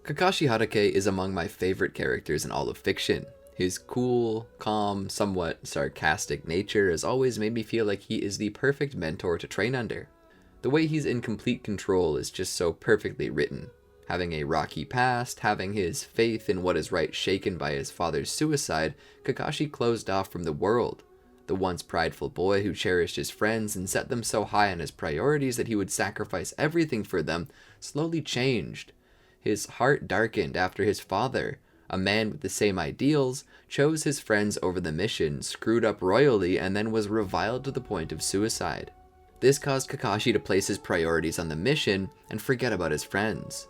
Kakashi Hatake is among my favorite characters in all of fiction. His cool, calm, somewhat sarcastic nature has always made me feel like he is the perfect mentor to train under. The way he's in complete control is just so perfectly written. Having a rocky past, having his faith in what is right shaken by his father's suicide, Kakashi closed off from the world. The once prideful boy who cherished his friends and set them so high on his priorities that he would sacrifice everything for them slowly changed. His heart darkened after his father, a man with the same ideals, chose his friends over the mission, screwed up royally, and then was reviled to the point of suicide. This caused Kakashi to place his priorities on the mission and forget about his friends.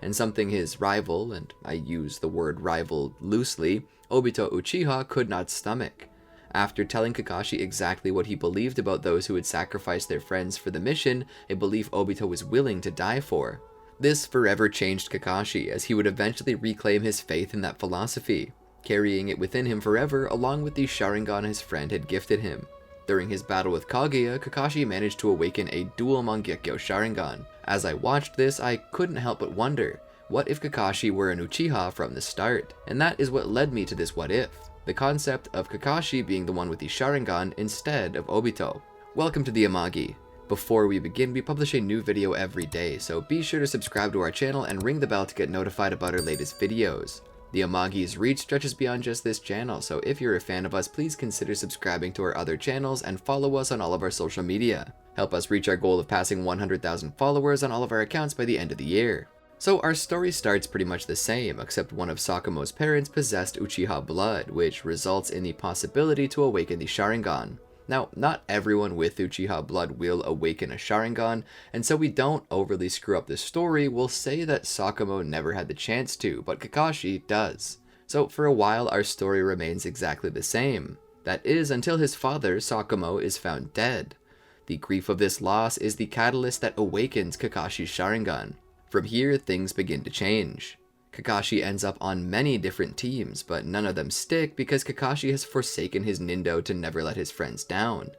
And something his rival, and I use the word rival loosely, Obito Uchiha could not stomach. After telling Kakashi exactly what he believed about those who would sacrifice their friends for the mission, a belief Obito was willing to die for. This forever changed Kakashi, as he would eventually reclaim his faith in that philosophy, carrying it within him forever along with the Sharingan his friend had gifted him. During his battle with Kaguya, Kakashi managed to awaken a dual Mangekyo Sharingan. As I watched this, I couldn't help but wonder, what if Kakashi were an Uchiha from the start? And that is what led me to this what if, the concept of Kakashi being the one with the Sharingan instead of Obito. Welcome to the Amagi. Before we begin, we publish a new video every day, so be sure to subscribe to our channel and ring the bell to get notified about our latest videos. The Amagi's reach stretches beyond just this channel, so if you're a fan of us, please consider subscribing to our other channels and follow us on all of our social media. Help us reach our goal of passing 100,000 followers on all of our accounts by the end of the year. So our story starts pretty much the same, except one of Sakamo's parents possessed Uchiha blood, which results in the possibility to awaken the Sharingan. Now, not everyone with Uchiha blood will awaken a Sharingan, and so we don't overly screw up the story, we'll say that Sakamo never had the chance to, but Kakashi does. So for a while our story remains exactly the same. That is, until his father, Sakamo, is found dead. The grief of this loss is the catalyst that awakens Kakashi's Sharingan. From here, things begin to change. Kakashi ends up on many different teams, but none of them stick because Kakashi has forsaken his Nindo to never let his friends down.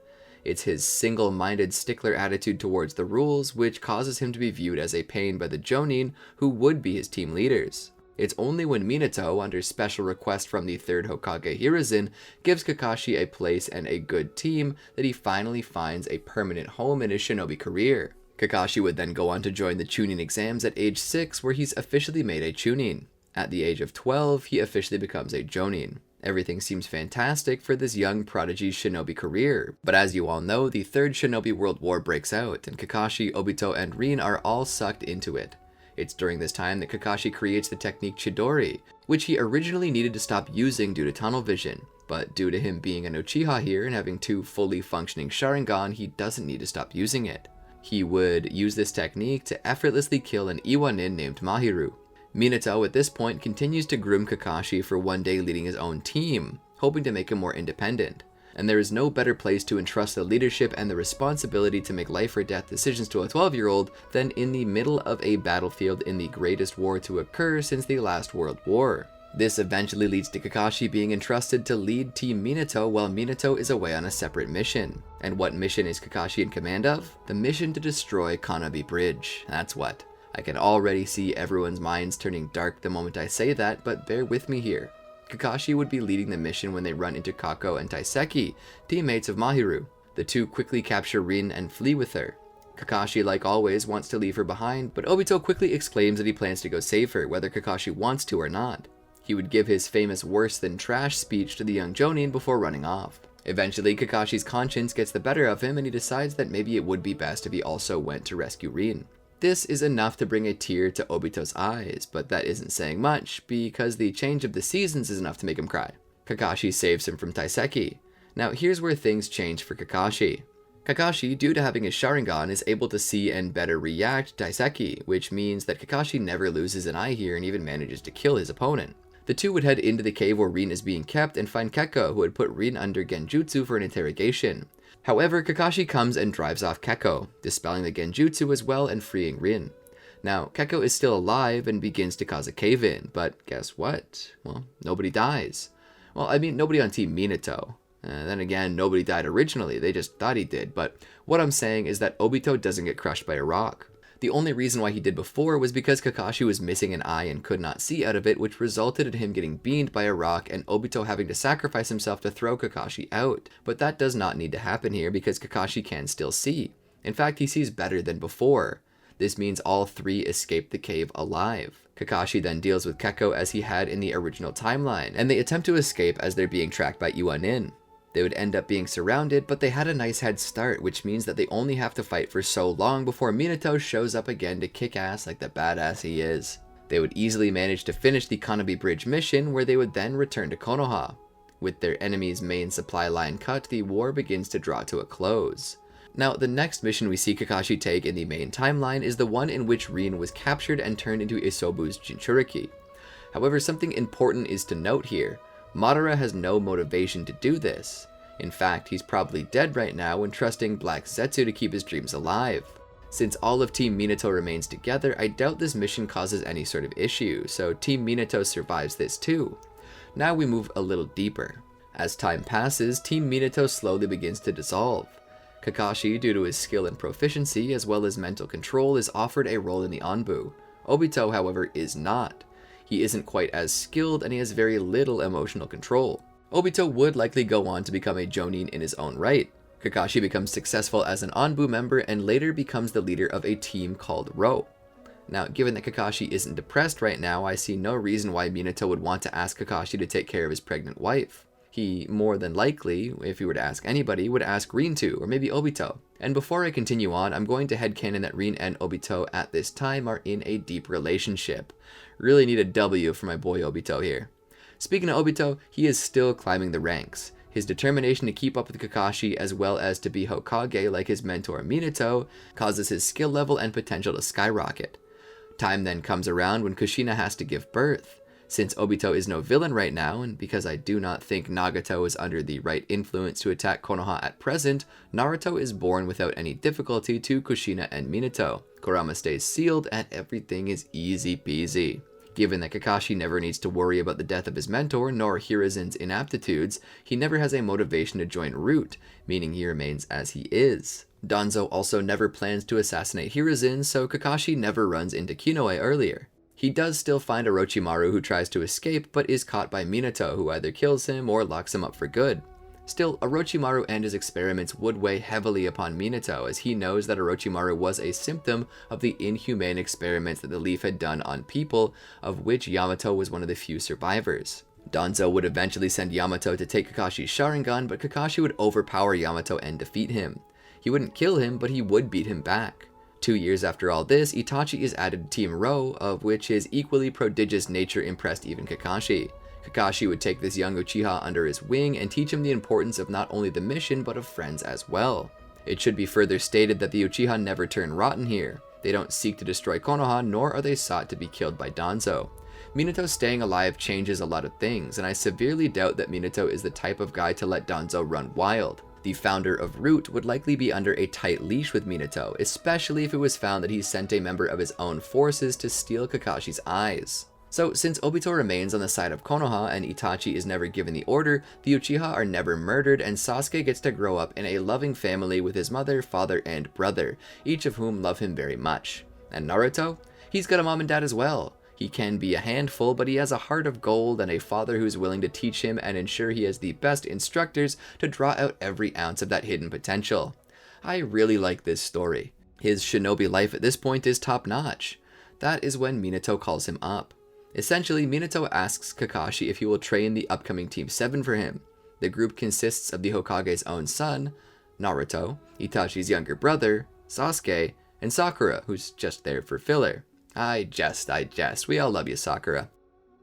It's his single-minded stickler attitude towards the rules which causes him to be viewed as a pain by the Jonin who would be his team leaders. It's only when Minato, under special request from the third Hokage Hiruzen, gives Kakashi a place and a good team that he finally finds a permanent home in his shinobi career. Kakashi would then go on to join the Chunin exams at age 6, where he's officially made a Chunin. At the age of 12, he officially becomes a Jonin. Everything seems fantastic for this young prodigy's shinobi career, but as you all know, the Third Shinobi World War breaks out, and Kakashi, Obito, and Rin are all sucked into it. It's during this time that Kakashi creates the technique Chidori, which he originally needed to stop using due to tunnel vision, but due to him being an Uchiha here and having 2 fully functioning Sharingan, he doesn't need to stop using it. He would use this technique to effortlessly kill an Iwanin named Mahiru. Minato at this point continues to groom Kakashi for one day leading his own team, hoping to make him more independent. And there is no better place to entrust the leadership and the responsibility to make life or death decisions to a 12-year-old than in the middle of a battlefield in the greatest war to occur since the last World War. This eventually leads to Kakashi being entrusted to lead Team Minato while Minato is away on a separate mission. And what mission is Kakashi in command of? The mission to destroy Kanabi Bridge. That's what. I can already see everyone's minds turning dark the moment I say that, but bear with me here. Kakashi would be leading the mission when they run into Kako and Taiseki, teammates of Mahiru. The two quickly capture Rin and flee with her. Kakashi, like always, wants to leave her behind, but Obito quickly exclaims that he plans to go save her, whether Kakashi wants to or not. He would give his famous worse than trash speech to the young Jonin before running off. Eventually, Kakashi's conscience gets the better of him and he decides that maybe it would be best if he also went to rescue Rin. This is enough to bring a tear to Obito's eyes, but that isn't saying much because the change of the seasons is enough to make him cry. Kakashi saves him from Taiseki. Now here's where things change for Kakashi. Kakashi, due to having his Sharingan, is able to see and better react to Taiseki, which means that Kakashi never loses an eye here and even manages to kill his opponent. The two would head into the cave where Rin is being kept and find Kekko, who had put Rin under Genjutsu for an interrogation. However, Kakashi comes and drives off Kekko, dispelling the Genjutsu as well and freeing Rin. Now, Kekko is still alive and begins to cause a cave-in, but guess what? Well, nobody dies. Well, I mean, nobody on Team Minato. Then again, nobody died originally, they just thought he did, but what I'm saying is that Obito doesn't get crushed by a rock. The only reason why he did before was because Kakashi was missing an eye and could not see out of it, which resulted in him getting beamed by a rock and Obito having to sacrifice himself to throw Kakashi out. But that does not need to happen here because Kakashi can still see. In fact, he sees better than before. This means all three escape the cave alive. Kakashi then deals with Kekko as he had in the original timeline, and they attempt to escape as they're being tracked by Iwanin. They would end up being surrounded, but they had a nice head start, which means that they only have to fight for so long before Minato shows up again to kick ass like the badass he is. They would easily manage to finish the Kanabi Bridge mission, where they would then return to Konoha. With their enemy's main supply line cut, the war begins to draw to a close. Now, the next mission we see Kakashi take in the main timeline is the one in which Rin was captured and turned into Isobu's Jinchuriki. However, something important is to note here. Madara has no motivation to do this. In fact, he's probably dead right now and trusting Black Zetsu to keep his dreams alive. Since all of Team Minato remains together, I doubt this mission causes any sort of issue, so Team Minato survives this too. Now we move a little deeper. As time passes, Team Minato slowly begins to dissolve. Kakashi, due to his skill and proficiency as well as mental control, is offered a role in the Anbu. Obito, however, is not. He isn't quite as skilled and he has very little emotional control. Obito would likely go on to become a Jonin in his own right. Kakashi becomes successful as an Anbu member and later becomes the leader of a team called Ro. Now, given that Kakashi isn't depressed right now, I see no reason why Minato would want to ask Kakashi to take care of his pregnant wife. He, more than likely, if he were to ask anybody, would ask Rin to, or maybe Obito. And before I continue on, I'm going to headcanon that Rin and Obito at this time are in a deep relationship. Really need a W for my boy Obito here. Speaking of Obito, he is still climbing the ranks. His determination to keep up with Kakashi as well as to be Hokage like his mentor Minato causes his skill level and potential to skyrocket. Time then comes around when Kushina has to give birth. Since Obito is no villain right now, and because I do not think Nagato is under the right influence to attack Konoha at present, Naruto is born without any difficulty to Kushina and Minato. Kurama stays sealed and everything is easy peasy. Given that Kakashi never needs to worry about the death of his mentor nor Hiruzen's inaptitudes, he never has a motivation to join Root, meaning he remains as he is. Danzo also never plans to assassinate Hiruzen, so Kakashi never runs into Kinoe earlier. He does still find Orochimaru who tries to escape, but is caught by Minato, who either kills him or locks him up for good. Still, Orochimaru and his experiments would weigh heavily upon Minato, as he knows that Orochimaru was a symptom of the inhumane experiments that the Leaf had done on people, of which Yamato was one of the few survivors. Danzo would eventually send Yamato to take Kakashi's Sharingan, but Kakashi would overpower Yamato and defeat him. He wouldn't kill him, but he would beat him back. 2 years after all this, Itachi is added to Team Ro, of which his equally prodigious nature impressed even Kakashi. Kakashi would take this young Uchiha under his wing and teach him the importance of not only the mission, but of friends as well. It should be further stated that the Uchiha never turn rotten here. They don't seek to destroy Konoha, nor are they sought to be killed by Danzo. Minato staying alive changes a lot of things, and I severely doubt that Minato is the type of guy to let Danzo run wild. The founder of Root would likely be under a tight leash with Minato, especially if it was found that he sent a member of his own forces to steal Kakashi's eyes. So, since Obito remains on the side of Konoha and Itachi is never given the order, the Uchiha are never murdered and Sasuke gets to grow up in a loving family with his mother, father, and brother, each of whom love him very much. And Naruto? He's got a mom and dad as well. He can be a handful, but he has a heart of gold and a father who's willing to teach him and ensure he has the best instructors to draw out every ounce of that hidden potential. I really like this story. His shinobi life at this point is top-notch. That is when Minato calls him up. Essentially, Minato asks Kakashi if he will train the upcoming Team 7 for him. The group consists of the Hokage's own son, Naruto, Itachi's younger brother, Sasuke, and Sakura, who's just there for filler. I jest. We all love you, Sakura.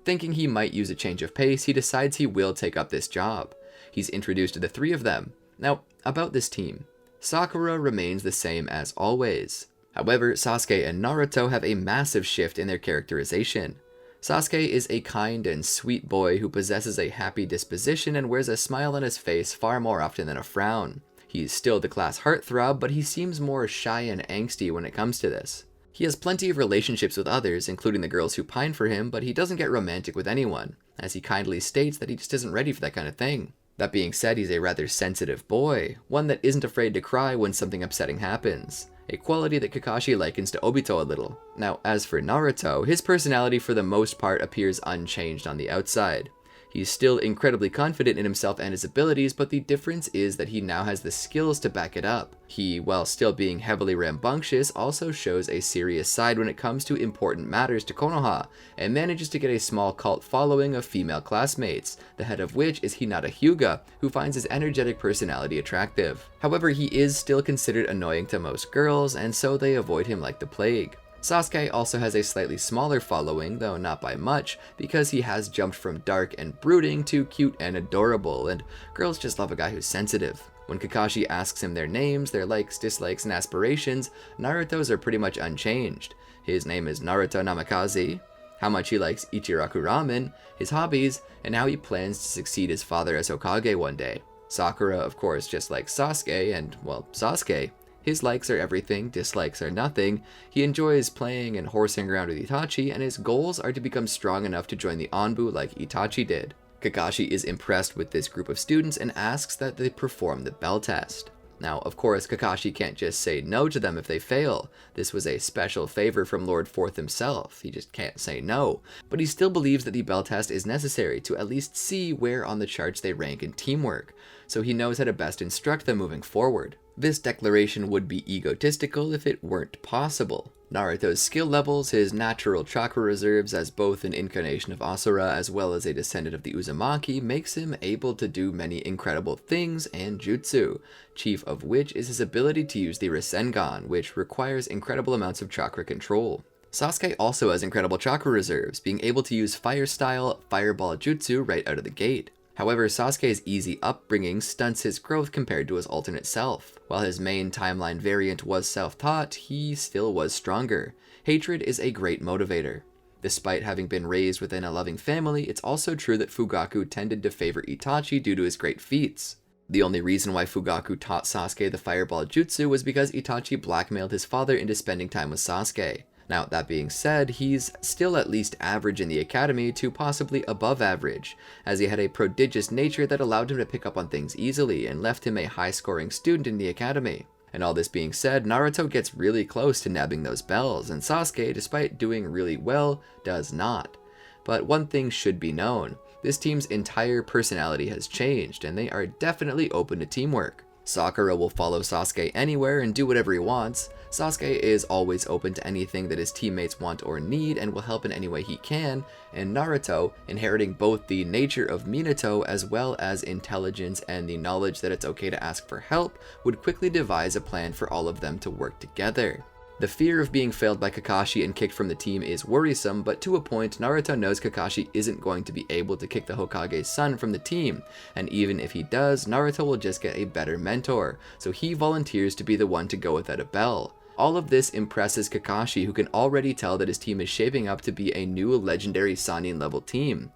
Thinking he might use a change of pace, he decides he will take up this job. He's introduced to the three of them. Now, about this team. Sakura remains the same as always. However, Sasuke and Naruto have a massive shift in their characterization. Sasuke is a kind and sweet boy who possesses a happy disposition and wears a smile on his face far more often than a frown. He's still the class heartthrob, but he seems more shy and angsty when it comes to this. He has plenty of relationships with others, including the girls who pine for him, but he doesn't get romantic with anyone, as he kindly states that he just isn't ready for that kind of thing. That being said, he's a rather sensitive boy, one that isn't afraid to cry when something upsetting happens. a quality that Kakashi likens to Obito a little. Now, as for Naruto, his personality for the most part appears unchanged on the outside. He's still incredibly confident in himself and his abilities, but the difference is that he now has the skills to back it up. He, while still being heavily rambunctious, also shows a serious side when it comes to important matters to Konoha, and manages to get a small cult following of female classmates, the head of which is Hinata Hyuga, who finds his energetic personality attractive. However, he is still considered annoying to most girls, and so they avoid him like the plague. Sasuke also has a slightly smaller following, though not by much, because he has jumped from dark and brooding to cute and adorable, and girls just love a guy who's sensitive. When Kakashi asks him their names, their likes, dislikes, and aspirations, Naruto's are pretty much unchanged. His name is Naruto Namikaze, how much he likes Ichiraku ramen, his hobbies, and how he plans to succeed his father as Hokage one day. Sakura, of course, just like Sasuke, and, well, Sasuke. His likes are everything, dislikes are nothing. He enjoys playing and horsing around with Itachi, and his goals are to become strong enough to join the Anbu like Itachi did. Kakashi is impressed with this group of students and asks that they perform the bell test. Now, of course, Kakashi can't just say no to them if they fail. This was a special favor from Lord Fourth himself. He just can't say no. But he still believes that the bell test is necessary to at least see where on the charts they rank in teamwork, so he knows how to best instruct them moving forward. This declaration would be egotistical if it weren't possible. Naruto's skill levels, his natural chakra reserves as both an incarnation of Asura as well as a descendant of the Uzumaki, makes him able to do many incredible things and jutsu, chief of which is his ability to use the Rasengan, which requires incredible amounts of chakra control. Sasuke also has incredible chakra reserves, being able to use fire-style fireball jutsu right out of the gate. However, Sasuke's easy upbringing stunts his growth compared to his alternate self. While his main timeline variant was self-taught, he still was stronger. Hatred is a great motivator. Despite having been raised within a loving family, it's also true that Fugaku tended to favor Itachi due to his great feats. The only reason why Fugaku taught Sasuke the fireball jutsu was because Itachi blackmailed his father into spending time with Sasuke. Now, that being said, he's still at least average in the academy to possibly above average, as he had a prodigious nature that allowed him to pick up on things easily and left him a high-scoring student in the academy. And all this being said, Naruto gets really close to nabbing those bells, and Sasuke, despite doing really well, does not. But one thing should be known, this team's entire personality has changed, and they are definitely open to teamwork. Sakura will follow Sasuke anywhere and do whatever he wants. Sasuke is always open to anything that his teammates want or need and will help in any way he can, and Naruto, inheriting both the nature of Minato as well as intelligence and the knowledge that it's okay to ask for help, would quickly devise a plan for all of them to work together. The fear of being failed by Kakashi and kicked from the team is worrisome, but to a point, Naruto knows Kakashi isn't going to be able to kick the Hokage's son from the team, and even if he does, Naruto will just get a better mentor, so he volunteers to be the one to go without a bell. All of this impresses Kakashi, who can already tell that his team is shaping up to be a new legendary Sannin level team.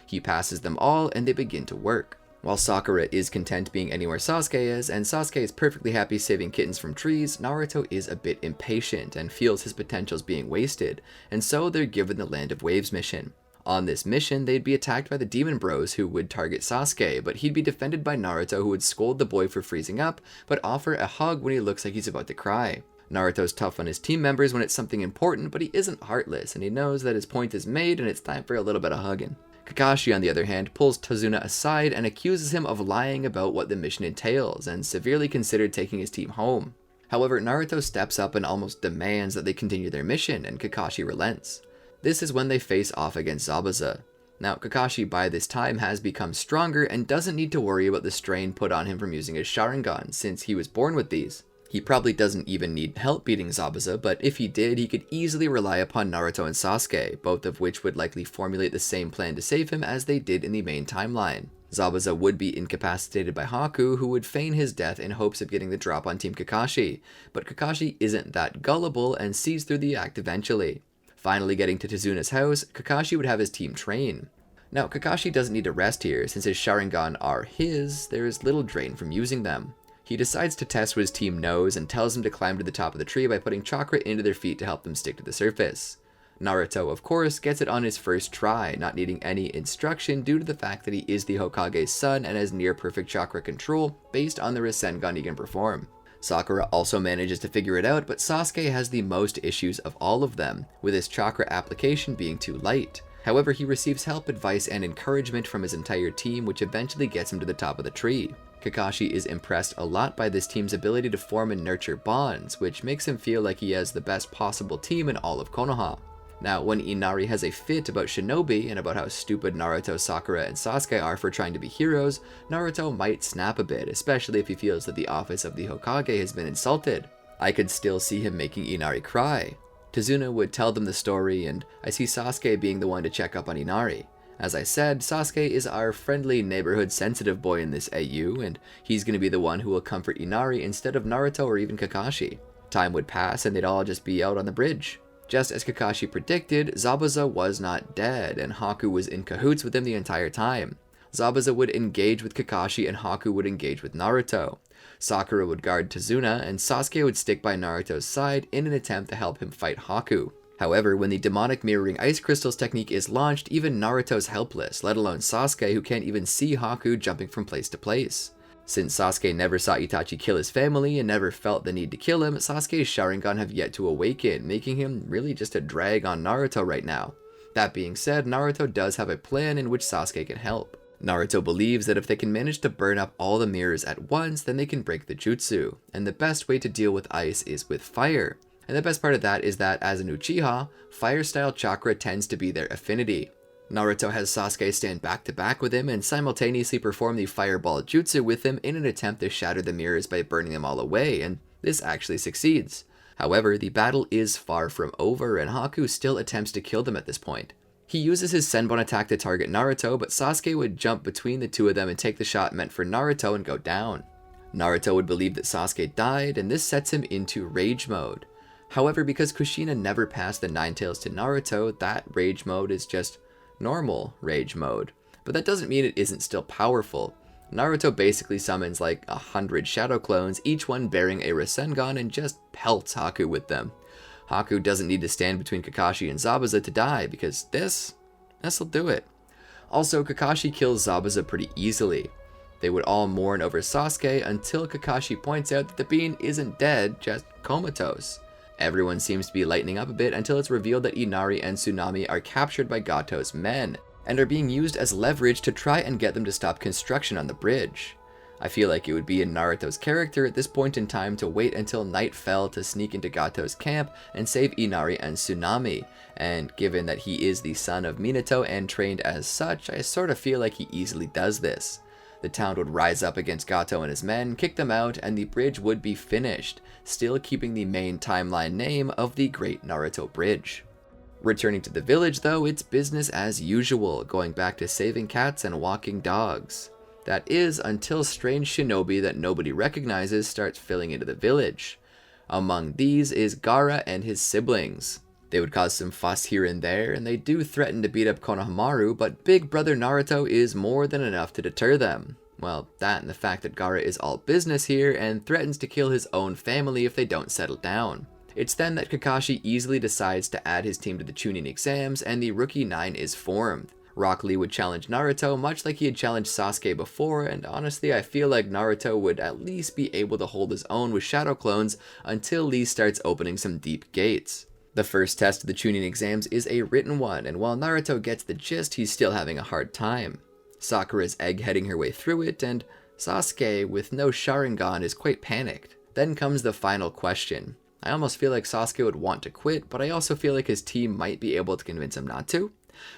He passes them all and they begin to work. While Sakura is content being anywhere Sasuke is, and Sasuke is perfectly happy saving kittens from trees, Naruto is a bit impatient and feels his potentials being wasted, and so they're given the Land of Waves mission. On this mission, they'd be attacked by the Demon Bros who would target Sasuke, but he'd be defended by Naruto who would scold the boy for freezing up, but offer a hug when he looks like he's about to cry. Naruto's tough on his team members when it's something important, but he isn't heartless, and he knows that his point is made and it's time for a little bit of hugging. Kakashi, on the other hand, pulls Tazuna aside and accuses him of lying about what the mission entails, and severely considered taking his team home. However, Naruto steps up and almost demands that they continue their mission, and Kakashi relents. This is when they face off against Zabuza. Now, Kakashi by this time has become stronger and doesn't need to worry about the strain put on him from using his Sharingan, since he was born with these. He probably doesn't even need help beating Zabuza, but if he did, he could easily rely upon Naruto and Sasuke, both of which would likely formulate the same plan to save him as they did in the main timeline. Zabuza would be incapacitated by Haku, who would feign his death in hopes of getting the drop on Team Kakashi, but Kakashi isn't that gullible and sees through the act eventually. Finally getting to Tazuna's house, Kakashi would have his team train. Now, Kakashi doesn't need to rest here, since his Sharingan are his, there is little drain from using them. He decides to test what his team knows and tells them to climb to the top of the tree by putting chakra into their feet to help them stick to the surface. Naruto, of course, gets it on his first try, not needing any instruction due to the fact that he is the Hokage's son and has near perfect chakra control based on the Rasengan he can perform. Sakura also manages to figure it out, but Sasuke has the most issues of all of them, with his chakra application being too light. However, he receives help, advice, and encouragement from his entire team, which eventually gets him to the top of the tree. Kakashi is impressed a lot by this team's ability to form and nurture bonds, which makes him feel like he has the best possible team in all of Konoha. Now, when Inari has a fit about Shinobi and about how stupid Naruto, Sakura, and Sasuke are for trying to be heroes, Naruto might snap a bit, especially if he feels that the office of the Hokage has been insulted. I could still see him making Inari cry. Tazuna would tell them the story, and I see Sasuke being the one to check up on Inari. As I said, Sasuke is our friendly neighborhood sensitive boy in this AU, and he's going to be the one who will comfort Inari instead of Naruto or even Kakashi. Time would pass and they'd all just be out on the bridge. Just as Kakashi predicted, Zabuza was not dead, and Haku was in cahoots with him the entire time. Zabuza would engage with Kakashi and Haku would engage with Naruto. Sakura would guard Tazuna, and Sasuke would stick by Naruto's side in an attempt to help him fight Haku. However, when the demonic mirroring ice crystals technique is launched, even Naruto's helpless, let alone Sasuke, who can't even see Haku jumping from place to place. Since Sasuke never saw Itachi kill his family and never felt the need to kill him, Sasuke's Sharingan have yet to awaken, making him really just a drag on Naruto right now. That being said, Naruto does have a plan in which Sasuke can help. Naruto believes that if they can manage to burn up all the mirrors at once, then they can break the jutsu, and the best way to deal with ice is with fire. And the best part of that is that as an Uchiha, fire-style chakra tends to be their affinity. Naruto has Sasuke stand back to back with him and simultaneously perform the fireball jutsu with him in an attempt to shatter the mirrors by burning them all away, and this actually succeeds. However, the battle is far from over, and Haku still attempts to kill them at this point. He uses his Senbon attack to target Naruto, but Sasuke would jump between the two of them and take the shot meant for Naruto and go down. Naruto would believe that Sasuke died, and this sets him into rage mode. However, because Kushina never passed the Nine Tails to Naruto, that rage mode is just normal rage mode. But that doesn't mean it isn't still powerful. Naruto basically summons like 100 shadow clones, each one bearing a Rasengan, and just pelts Haku with them. Haku doesn't need to stand between Kakashi and Zabuza to die, because this'll do it. Also, Kakashi kills Zabuza pretty easily. They would all mourn over Sasuke until Kakashi points out that the being isn't dead, just comatose. Everyone seems to be lightening up a bit until it's revealed that Inari and Tsunami are captured by Gato's men, and are being used as leverage to try and get them to stop construction on the bridge. I feel like it would be in Naruto's character at this point in time to wait until night fell to sneak into Gato's camp and save Inari and Tsunami, and given that he is the son of Minato and trained as such, I sort of feel like he easily does this. The town would rise up against Gato and his men, kick them out, and the bridge would be finished, still keeping the main timeline name of the Great Naruto Bridge. Returning to the village though, it's business as usual, going back to saving cats and walking dogs. That is, until strange shinobi that nobody recognizes starts filling into the village. Among these is Gaara and his siblings. They would cause some fuss here and there, and they do threaten to beat up Konohamaru, but Big Brother Naruto is more than enough to deter them. Well, that and the fact that Gaara is all business here and threatens to kill his own family if they don't settle down. It's then that Kakashi easily decides to add his team to the Chunin exams, and the Rookie 9 is formed. Rock Lee would challenge Naruto much like he had challenged Sasuke before, and honestly I feel like Naruto would at least be able to hold his own with shadow clones until Lee starts opening some deep gates. The first test of the Chunin exams is a written one, and while Naruto gets the gist, he's still having a hard time. Sakura's eggheading her way through it, and Sasuke, with no Sharingan, is quite panicked. Then comes the final question. I almost feel like Sasuke would want to quit, but I also feel like his team might be able to convince him not to.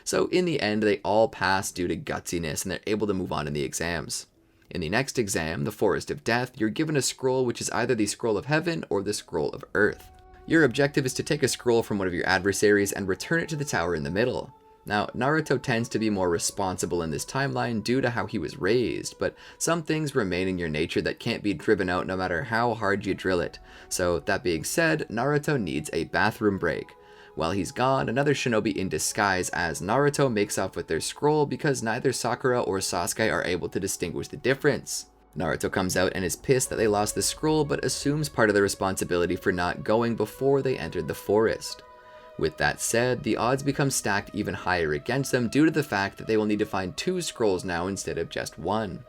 So in the end, they all pass due to gutsiness, and they're able to move on in the exams. In the next exam, the Forest of Death, you're given a scroll which is either the Scroll of Heaven or the Scroll of Earth. Your objective is to take a scroll from one of your adversaries and return it to the tower in the middle. Now, Naruto tends to be more responsible in this timeline due to how he was raised, but some things remain in your nature that can't be driven out no matter how hard you drill it. So, that being said, Naruto needs a bathroom break. While he's gone, another shinobi in disguise as Naruto makes off with their scroll because neither Sakura or Sasuke are able to distinguish the difference. Naruto comes out and is pissed that they lost the scroll, but assumes part of the responsibility for not going before they entered the forest. With that said, the odds become stacked even higher against them due to the fact that they will need to find 2 scrolls now instead of just 1.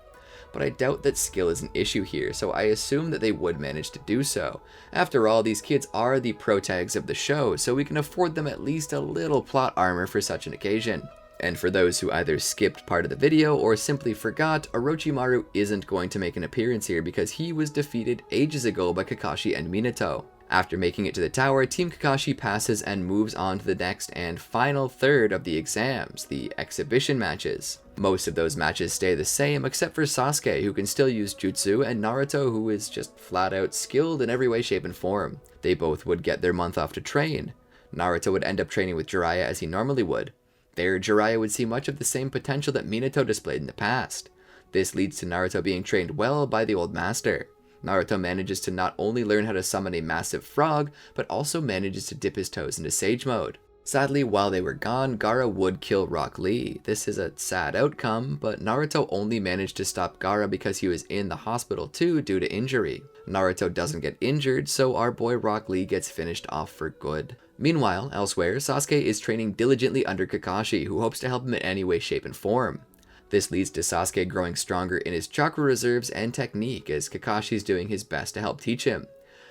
but I doubt that skill is an issue here, so I assume that they would manage to do so. After all, these kids are the protags of the show, so we can afford them at least a little plot armor for such an occasion. And for those who either skipped part of the video or simply forgot, Orochimaru isn't going to make an appearance here because he was defeated ages ago by Kakashi and Minato. After making it to the tower, Team Kakashi passes and moves on to the next and final third of the exams, the exhibition matches. Most of those matches stay the same except for Sasuke, who can still use jutsu, and Naruto, who is just flat out skilled in every way, shape, and form. They both would get their month off to train. Naruto would end up training with Jiraiya as he normally would. There, Jiraiya would see much of the same potential that Minato displayed in the past. This leads to Naruto being trained well by the old master. Naruto manages to not only learn how to summon a massive frog, but also manages to dip his toes into Sage Mode. Sadly, while they were gone, Gaara would kill Rock Lee. This is a sad outcome, but Naruto only managed to stop Gaara because he was in the hospital too due to injury. Naruto doesn't get injured, so our boy Rock Lee gets finished off for good. Meanwhile, elsewhere, Sasuke is training diligently under Kakashi, who hopes to help him in any way, shape, and form. This leads to Sasuke growing stronger in his chakra reserves and technique, as Kakashi is doing his best to help teach him.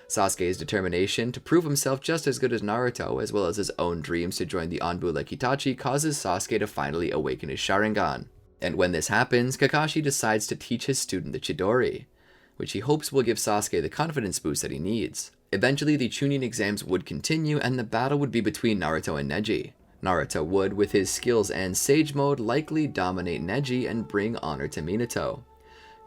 Sasuke's determination to prove himself just as good as Naruto, as well as his own dreams to join the Anbu like Itachi, causes Sasuke to finally awaken his Sharingan. And when this happens, Kakashi decides to teach his student the Chidori, which he hopes will give Sasuke the confidence boost that he needs. Eventually, the Chunin exams would continue, and the battle would be between Naruto and Neji. Naruto would, with his skills and Sage Mode, likely dominate Neji and bring honor to Minato.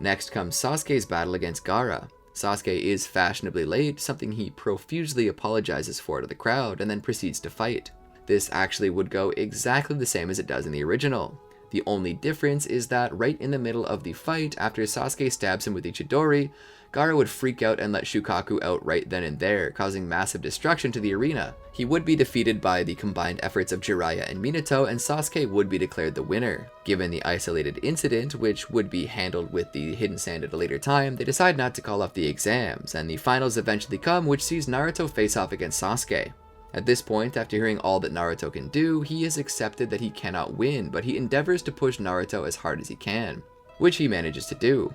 Next comes Sasuke's battle against Gaara. Sasuke is fashionably late, something he profusely apologizes for to the crowd, and then proceeds to fight. This actually would go exactly the same as it does in the original. The only difference is that right in the middle of the fight, after Sasuke stabs him with Ichidori, Gaara would freak out and let Shukaku out right then and there, causing massive destruction to the arena. He would be defeated by the combined efforts of Jiraiya and Minato, and Sasuke would be declared the winner. Given the isolated incident, which would be handled with the hidden sand at a later time, they decide not to call off the exams, and the finals eventually come, which sees Naruto face off against Sasuke. At this point, after hearing all that Naruto can do, he has accepted that he cannot win, but he endeavors to push Naruto as hard as he can, which he manages to do.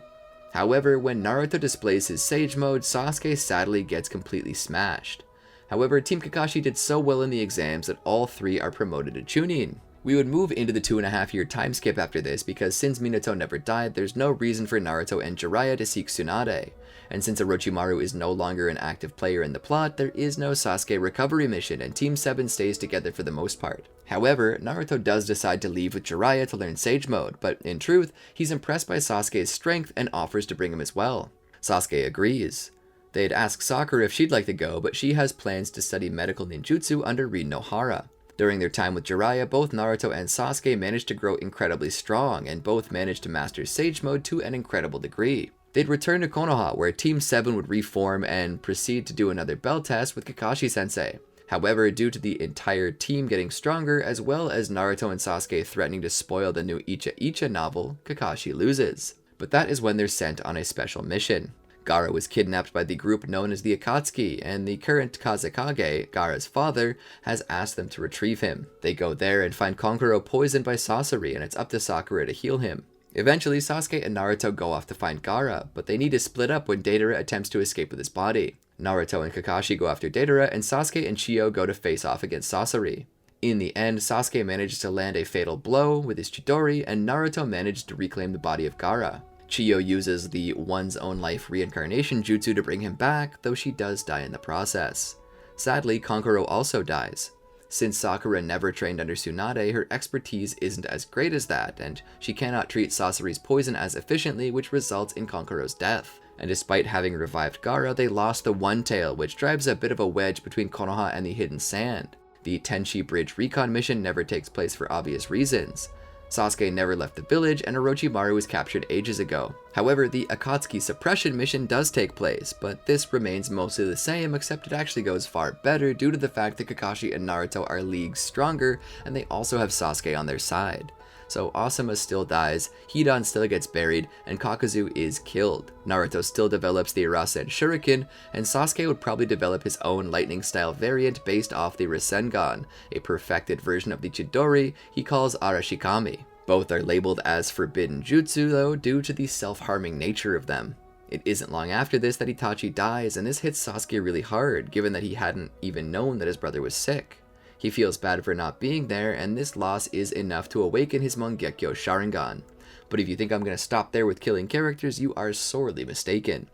However, when Naruto displays his Sage Mode, Sasuke sadly gets completely smashed. However, Team Kakashi did so well in the exams that all three are promoted to Chunin. We would move into the 2.5-year time skip after this because since Minato never died, there's no reason for Naruto and Jiraiya to seek Tsunade. And since Orochimaru is no longer an active player in the plot, there is no Sasuke recovery mission and Team 7 stays together for the most part. However, Naruto does decide to leave with Jiraiya to learn Sage Mode, but in truth, he's impressed by Sasuke's strength and offers to bring him as well. Sasuke agrees. They'd ask Sakura if she'd like to go, but she has plans to study medical ninjutsu under Rin Nohara. During their time with Jiraiya, both Naruto and Sasuke managed to grow incredibly strong, and both managed to master Sage Mode to an incredible degree. They'd return to Konoha, where Team 7 would reform and proceed to do another bell test with Kakashi-sensei. However, due to the entire team getting stronger, as well as Naruto and Sasuke threatening to spoil the new Icha Icha novel, Kakashi loses. But that is when they're sent on a special mission. Gaara was kidnapped by the group known as the Akatsuki, and the current Kazekage, Gaara's father, has asked them to retrieve him. They go there and find Kankuro poisoned by Sasori, and it's up to Sakura to heal him. Eventually, Sasuke and Naruto go off to find Gaara, but they need to split up when Deidara attempts to escape with his body. Naruto and Kakashi go after Deidara, and Sasuke and Chiyo go to face off against Sasori. In the end, Sasuke manages to land a fatal blow with his Chidori, and Naruto manages to reclaim the body of Gaara. Chiyo uses the one's own life reincarnation jutsu to bring him back, though she does die in the process. Sadly, Kankuro also dies. Since Sakura never trained under Tsunade, her expertise isn't as great as that, and she cannot treat Sasori's poison as efficiently, which results in Kankuro's death. And despite having revived Gaara, they lost the One Tail, which drives a bit of a wedge between Konoha and the Hidden Sand. The Tenchi Bridge recon mission never takes place for obvious reasons. Sasuke never left the village, and Orochimaru was captured ages ago. However, the Akatsuki suppression mission does take place, but this remains mostly the same, except it actually goes far better due to the fact that Kakashi and Naruto are leagues stronger, and they also have Sasuke on their side. So Asuma still dies, Hidan still gets buried, and Kakuzu is killed. Naruto still develops the Rasen Shuriken, and Sasuke would probably develop his own lightning-style variant based off the Rasengan, a perfected version of the Chidori he calls Arashikami. Both are labeled as forbidden jutsu though due to the self-harming nature of them. It isn't long after this that Itachi dies, and this hits Sasuke really hard given that he hadn't even known that his brother was sick. He feels bad for not being there, and this loss is enough to awaken his Mangekyo Sharingan. But if you think I'm going to stop there with killing characters, you are sorely mistaken.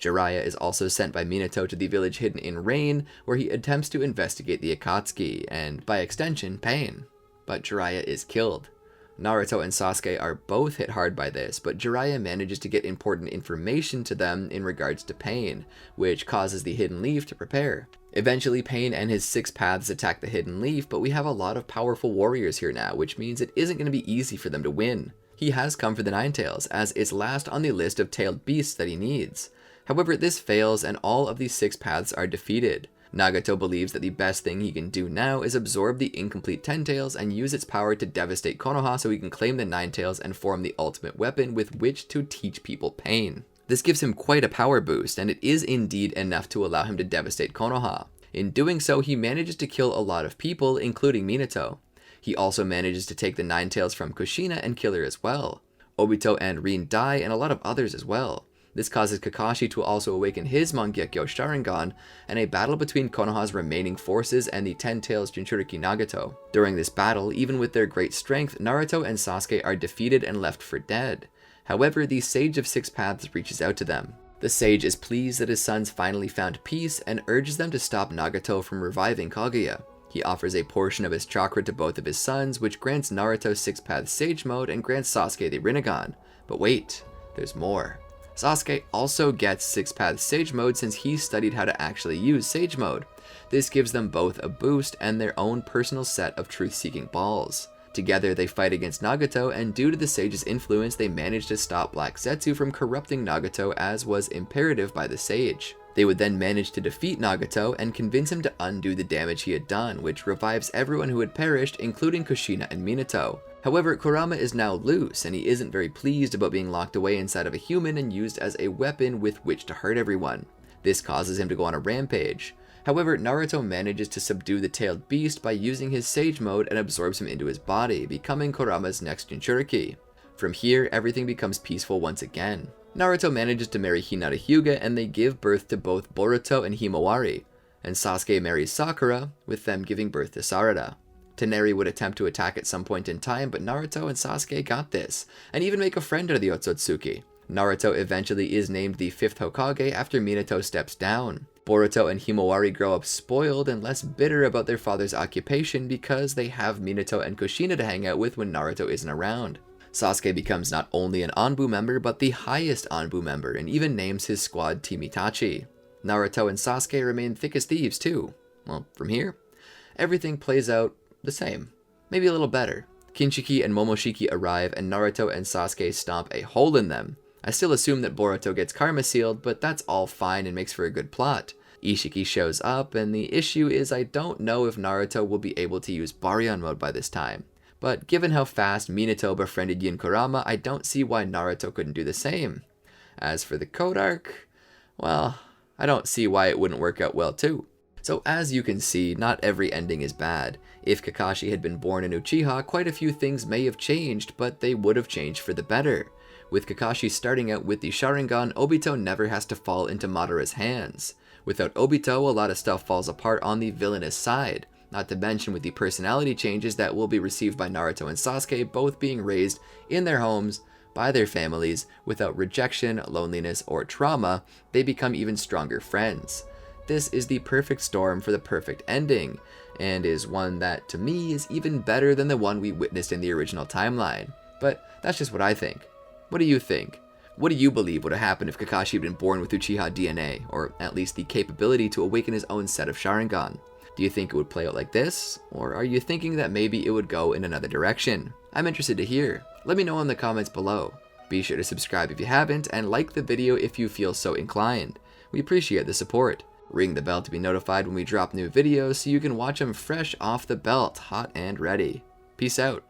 Jiraiya is also sent by Minato to the village hidden in rain, where he attempts to investigate the Akatsuki, and by extension, Pain. But Jiraiya is killed. Naruto and Sasuke are both hit hard by this, but Jiraiya manages to get important information to them in regards to Pain, which causes the Hidden Leaf to prepare. Eventually, Pain and his 6 paths attack the Hidden Leaf, but we have a lot of powerful warriors here now, which means it isn't going to be easy for them to win. He has come for the Nine Tails, as it's last on the list of tailed beasts that he needs. However, this fails and all of these 6 paths are defeated. Nagato believes that the best thing he can do now is absorb the incomplete 10 Tails and use its power to devastate Konoha so he can claim the 9 Tails and form the ultimate weapon with which to teach people pain. This gives him quite a power boost, and it is indeed enough to allow him to devastate Konoha. In doing so, he manages to kill a lot of people, including Minato. He also manages to take the 9 Tails from Kushina and kill her as well. Obito and Rin die, and a lot of others as well. This causes Kakashi to also awaken his Mangekyo Sharingan, and a battle between Konoha's remaining forces and the 10 Tails Jinchuriki Nagato. During this battle, even with their great strength, Naruto and Sasuke are defeated and left for dead. However, the Sage of 6 Paths reaches out to them. The Sage is pleased that his sons finally found peace and urges them to stop Nagato from reviving Kaguya. He offers a portion of his chakra to both of his sons, which grants Naruto 6 Paths Sage Mode and grants Sasuke the Rinnegan. But wait, there's more. Sasuke also gets 6 Paths Sage Mode since he studied how to actually use Sage Mode. This gives them both a boost and their own personal set of truth-seeking balls. Together they fight against Nagato, and due to the Sage's influence they manage to stop Black Zetsu from corrupting Nagato as was imperative by the Sage. They would then manage to defeat Nagato and convince him to undo the damage he had done, which revives everyone who had perished, including Kushina and Minato. However, Kurama is now loose, and he isn't very pleased about being locked away inside of a human and used as a weapon with which to hurt everyone. This causes him to go on a rampage. However, Naruto manages to subdue the tailed beast by using his Sage Mode and absorbs him into his body, becoming Kurama's next Jinchuriki. From here, everything becomes peaceful once again. Naruto manages to marry Hinata Hyuga, and they give birth to both Boruto and Himawari, and Sasuke marries Sakura, with them giving birth to Sarada. Teneri would attempt to attack at some point in time, but Naruto and Sasuke got this, and even make a friend out of the Otsutsuki. Naruto eventually is named the 5th Hokage after Minato steps down. Boruto and Himawari grow up spoiled and less bitter about their father's occupation because they have Minato and Kushina to hang out with when Naruto isn't around. Sasuke becomes not only an Anbu member, but the highest Anbu member, and even names his squad Team Itachi. Naruto and Sasuke remain thick as thieves too. Well, from here, everything plays out the same. Maybe a little better. Kinshiki and Momoshiki arrive, and Naruto and Sasuke stomp a hole in them. I still assume that Boruto gets karma sealed, but that's all fine and makes for a good plot. Ishiki shows up, and the issue is I don't know if Naruto will be able to use Baryon mode by this time. But given how fast Minato befriended Yin Kurama, I don't see why Naruto couldn't do the same. As for the Code Arc, well, I don't see why it wouldn't work out well too. So as you can see, not every ending is bad. If Kakashi had been born in Uchiha, quite a few things may have changed, but they would have changed for the better. With Kakashi starting out with the Sharingan, Obito never has to fall into Madara's hands. Without Obito, a lot of stuff falls apart on the villainous side. Not to mention with the personality changes that will be received by Naruto and Sasuke, both being raised in their homes, by their families, without rejection, loneliness, or trauma, they become even stronger friends. This is the perfect storm for the perfect ending, and is one that, to me, is even better than the one we witnessed in the original timeline. But that's just what I think. What do you think? What do you believe would have happened if Kakashi had been born with Uchiha DNA, or at least the capability to awaken his own set of Sharingan? Do you think it would play out like this, or are you thinking that maybe it would go in another direction? I'm interested to hear. Let me know in the comments below. Be sure to subscribe if you haven't, and like the video if you feel so inclined. We appreciate the support. Ring the bell to be notified when we drop new videos so you can watch them fresh off the belt, hot and ready. Peace out.